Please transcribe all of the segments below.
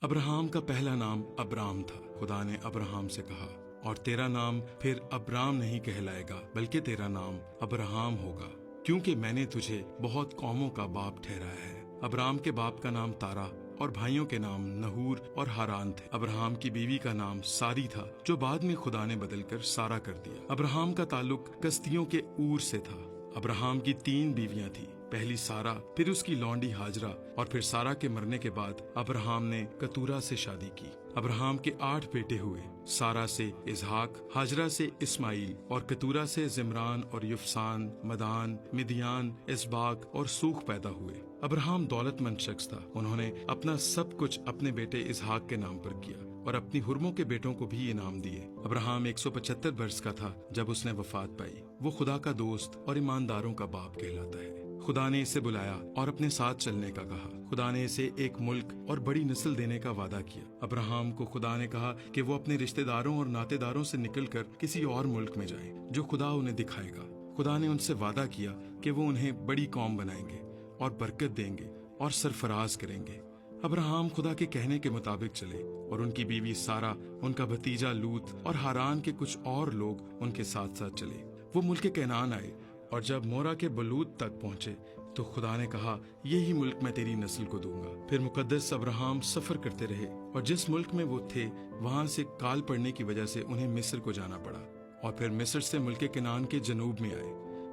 Abraham کا پہلا نام ابرام تھا۔ خدا نے ابراہم سے کہا، اور تیرا نام پھر ابرام نہیں کہلائے گا بلکہ تیرا نام ابراہم ہوگا، کیونکہ میں نے تجھے بہت قوموں کا باپ ٹھہرایا ہے۔ ابرام کے باپ کا نام تارا اور بھائیوں کے نام نہور اور ہاران تھے۔ ابراہم کی بیوی کا نام ساری تھا، جو بعد میں خدا نے بدل کر سارا کر دیا۔ ابراہم کا تعلق کسدیوں کے اور سے تھا۔ ابراہم کی 3 بیویاں تھیں، پہلی سارا، پھر اس کی لونڈی ہاجرہ، اور پھر سارا کے مرنے کے بعد ابراہم نے کتورہ سے شادی کی۔ ابراہم کے 8 بیٹے ہوئے، سارا سے اسحاق، ہاجرہ سے اسماعیل، اور کتورہ سے زمران اور یفسان، مدان، مدیان، اسباق اور سوخ پیدا ہوئے۔ ابراہم دولت مند شخص تھا۔ انہوں نے اپنا سب کچھ اپنے بیٹے اسحاق کے نام پر کیا اور اپنی حرموں کے بیٹوں کو بھی انعام دیے۔ ابراہم 175 برس کا تھا جب اس نے وفات پائی۔ وہ خدا کا دوست اور ایمانداروں کا باپ کہلاتا ہے۔ خدا نے اسے بلایا اور اپنے ساتھ چلنے کا کہا۔ خدا نے اسے ایک ملک اور بڑی نسل دینے کا وعدہ کیا۔ ابراہم کو خدا نے کہا کہ وہ اپنے رشتہ داروں اور ناطے داروں سے نکل کر کسی اور ملک میں جائیں جو خدا انہیں دکھائے گا۔ خدا نے ان سے وعدہ کیا کہ وہ انہیں بڑی قوم بنائیں گے اور برکت دیں گے اور سرفراز کریں گے۔ ابراہم خدا کے کہنے کے مطابق چلے، اور ان کی بیوی سارا، ان کا بھتیجا لوط اور ہاران کے کچھ اور لوگ ان کے ساتھ ساتھ چلے۔ وہ ملک کنعان آئے، اور جب مورا کے بلوت تک پہنچے تو خدا نے کہا، یہی ملک میں تیری نسل کو دوں گا۔ پھر مقدس ابراہم سفر کرتے رہے، اور جس ملک میں وہ تھے وہاں سے کال پڑنے کی وجہ سے انہیں مصر کو جانا پڑا، اور پھر مصر سے ملک کنعان کے جنوب میں آئے۔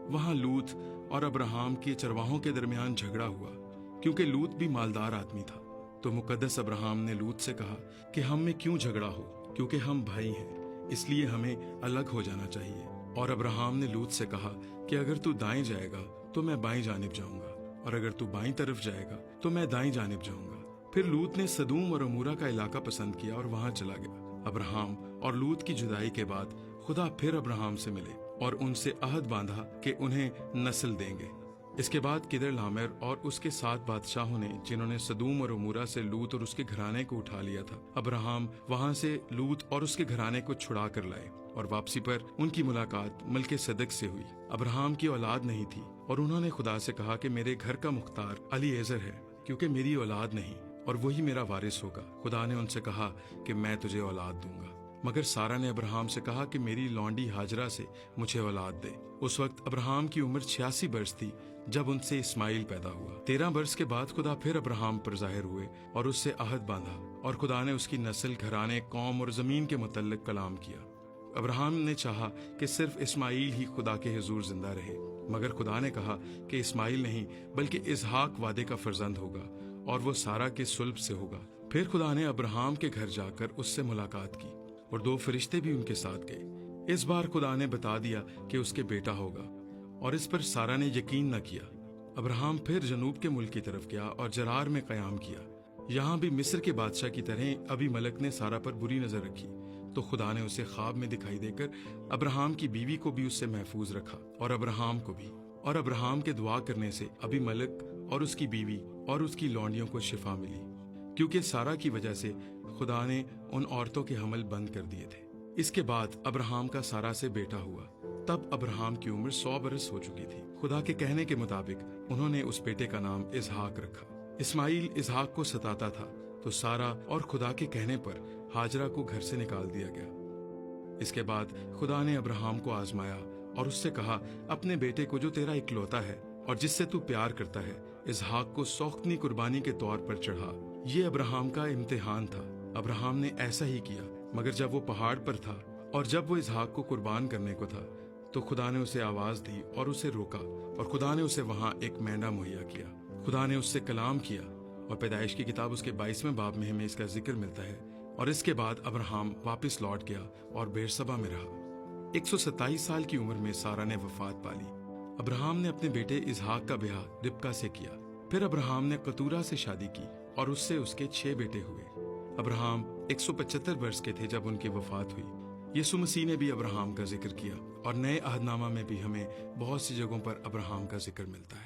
وہاں لوط اور ابراہم کے چرواہوں کے درمیان جھگڑا ہوا، کیونکہ لوط بھی مالدار آدمی تھا۔ تو مقدس ابراہم نے لوط سے کہا کہ ہم میں کیوں جھگڑا ہو، کیونکہ ہم بھائی ہیں، اس لیے ہمیں الگ ہو جانا چاہیے۔ اور ابراہم نے لوط سے کہا کہ اگر تو دائیں جائے گا تو میں بائیں جانب جاؤں گا، اور اگر تو بائیں طرف جائے گا تو میں دائیں جانب جاؤں گا۔ پھر لوط نے سدوم اور عمورہ کا علاقہ پسند کیا اور وہاں چلا گیا۔ ابراہم اور لوط کی جدائی کے بعد خدا پھر ابراہم سے ملے اور ان سے عہد باندھا کہ انہیں نسل دیں گے۔ اس کے بعد کدر لامیر اور اس کے 7 بادشاہوں نے، جنہوں نے سدوم اور عمورہ سے لوط اور اس کے گھرانے کو اٹھا لیا تھا، ابراہم وہاں سے لوط اور اس کے گھرانے کو چھڑا کر لائے، اور واپسی پر ان کی ملاقات ملک صدق سے ہوئی۔ ابراہم کی اولاد نہیں تھی، اور انہوں نے خدا سے کہا کہ میرے گھر کا مختار الیعزر ہے، کیونکہ میری اولاد نہیں، اور وہی میرا وارث ہوگا۔ خدا نے ان سے کہا کہ میں تجھے اولاد دوں گا۔ مگر سارا نے ابراہم سے کہا کہ میری لونڈی ہاجرہ سے مجھے اولاد دے۔ اس وقت ابراہم کی عمر 86 برس تھی جب ان سے اسماعیل پیدا ہوا۔ 13 برس کے بعد خدا پھر ابراہم پر ظاہر ہوئے اور اس سے عہد باندھا، اور خدا نے اس کی نسل، گھرانے، قوم اور زمین کے متعلق کلام کیا۔ ابراہم نے چاہا کہ صرف اسماعیل ہی خدا کے حضور زندہ رہے، مگر خدا نے کہا کہ اسماعیل نہیں بلکہ اسحاق وعدے کا فرزند ہوگا، اور وہ سارا کے صلب سے ہوگا۔ پھر خدا نے ابراہم کے گھر جا کر اس سے ملاقات کی، اور 2 فرشتے بھی ان کے ساتھ گئے۔ اس بار خدا نے بتا دیا کہ اس کے بیٹا ہوگا، اور اس پر سارا نے یقین نہ کیا۔ ابراہم پھر جنوب کے ملک کی طرف گیا اور جرار میں قیام کیا۔ یہاں بھی مصر کے بادشاہ کی طرح ابھی ملک نے سارا پر بری نظر رکھی، تو خدا نے اسے خواب میں دکھائی دے کر ابراہم کی بیوی کو بھی اس سے محفوظ رکھا، اور ابراہم کو بھی۔ اور ابراہم کے دعا کرنے سے ابھی ملک اور اس کی بیوی اور اس کی لونڈیوں کو شفا ملی، کیونکہ سارا کی وجہ سے خدا نے ان عورتوں کے حمل بند کر دیے تھے۔ اس کے بعد ابراہم کا سارا سے بیٹا ہوا۔ تب ابراہم کی عمر 100 برس ہو چکی تھی۔ خدا کے کہنے کے مطابق انہوں نے اس بیٹے کا نام اسحاق رکھا۔ اسماعیل اسحاق کو ستاتا تھا، تو سارا اور خدا کے کہنے پر ہاجرہ کو گھر سے نکال دیا گیا۔ اس کے بعد خدا نے ابراہم کو آزمایا اور اس سے کہا، اپنے بیٹے کو جو تیرا اکلوتا ہے اور جس سے تو پیار کرتا ہے، اسحاق کو سوختنی قربانی کے طور پر چڑھا۔ یہ ابراہم کا امتحان تھا۔ ابراہم نے ایسا ہی کیا، مگر جب وہ پہاڑ پر تھا اور جب وہ اسحاق کو قربان کرنے کو تھا، تو خدا نے اسے آواز دی اور اسے روکا، اور خدا نے اسے وہاں ایک مینڈا مہیا کیا۔ خدا نے اس سے کلام کیا، اور پیدائش کی کتاب اس کے 22ویں باب میں ہمیں اس کا ذکر ملتا ہے۔ اور اس کے بعد ابراہم واپس لوٹ گیا اور بیرشبہ میں رہا۔ 127 سال کی عمر میں سارا نے وفات پالی۔ ابراہم نے اپنے بیٹے اسحاق کا بیاہ ربکا سے کیا۔ پھر ابراہم نے کتورہ سے شادی کی، اور اس سے اس کے 6 بیٹے ہوئے۔ ابراہم 175 برس کے تھے جب ان کی وفات ہوئی۔ یسوع مسیح نے بھی ابراہم کا ذکر کیا، اور نئے عہد نامہ میں بھی ہمیں بہت سی جگہوں پر ابراہم کا ذکر ملتا ہے۔